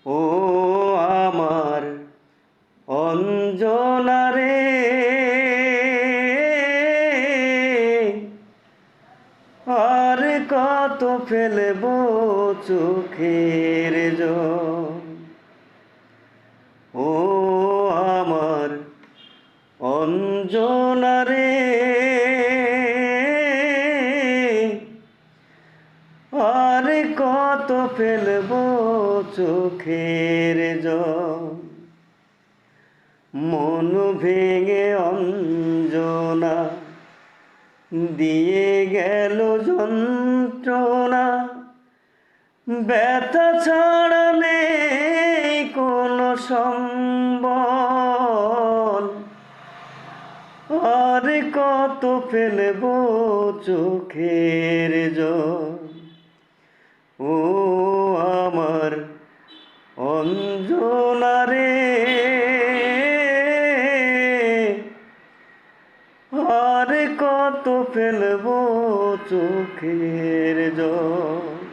ও আমার অঞ্জনা রে, আর কত ফেলবো চোখের জল। ও আমার অঞ্জনা রে, আর কত ফেলবো চোখের জল। মন ভেঙে অঞ্জনা দিয়ে গেল যন্ত্রণা, ব্যথা ছাড়া নেই কোনো সম্বল। আর কত ফেলবো চোখের জল। ও আমার অঞ্জনা রে, আর কত ফেলবো চোখের জল।